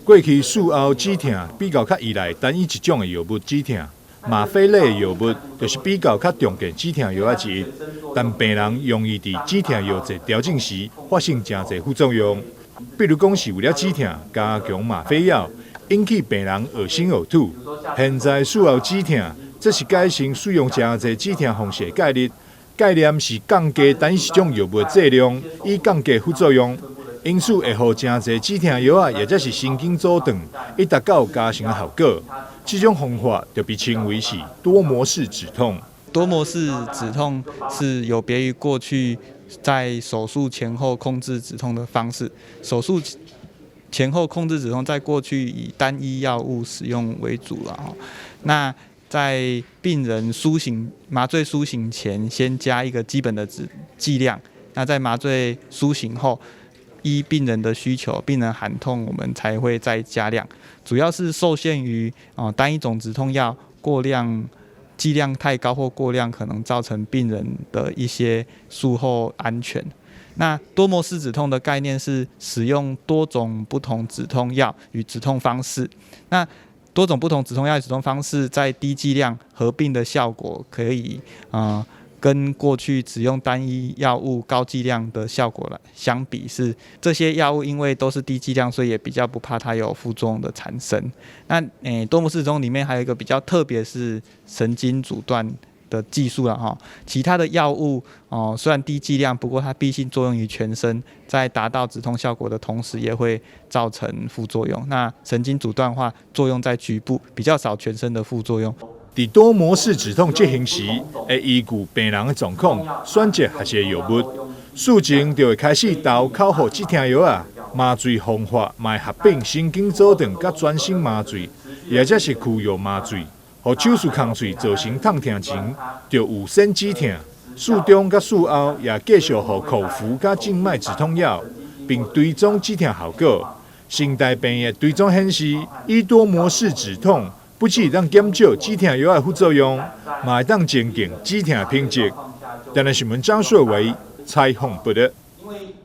过去术后止痛比较较依赖单一一种的药物止痛，吗啡类的药物就是比较较常见止痛药之一，但病人容易伫止痛药剂调整时发生真侪副作用，比如讲是为了止痛加强吗啡药，引起病人恶心呕吐。现在术后止痛，这是改善使用真侪止痛方式的概念。概念是降低单一一种药物的剂量，以降低副作用。因此会互真侪止痛药啊，或者是神经阻断，以达到加强的效果。这种方法就被称为是多模式止痛。多模式止痛是有别于过去在手术前后控制止痛的方式。手术前后控制止痛在过去以单一药物使用为主了。那在病人麻醉苏醒前，先加一个基本的剂量。那在麻醉苏醒后，依病人的需求，病人喊痛，我们才会再加量。主要是受限于单一种止痛药过量剂量太高或过量，可能造成病人的一些术后安全。那多模式止痛的概念是使用多种不同止痛药与止痛方式。那多种不同止痛药与止痛方式在低剂量合并的效果，可以跟过去只用单一药物高剂量的效果相比，是这些药物因为都是低剂量，所以也比较不怕它有副作用的产生。那多模式止痛里面还有一个比较特别是神经阻断的技术了哈。其他的药物虽然低剂量，不过它毕竟作用于全身，在达到止痛效果的同时，也会造成副作用。那神经阻断的话，作用在局部，比较少全身的副作用。伫多模式止痛执行时，会依据病人的状况选择合适的药物。术前就会开始投口服止痛药啊，麻醉方法嘛会合并神经阻断甲专心麻醉，或者是区域麻醉。互手术空隙造成痛痛前，就有先止痛。术中甲术后也继续互口服甲静脉止痛药，并追踪止痛效果。心带病的追踪显示，以多模式止痛。不只当减少止痛药的副作用，嘛会当增进止痛品质。台南新闻张硕维采访报道。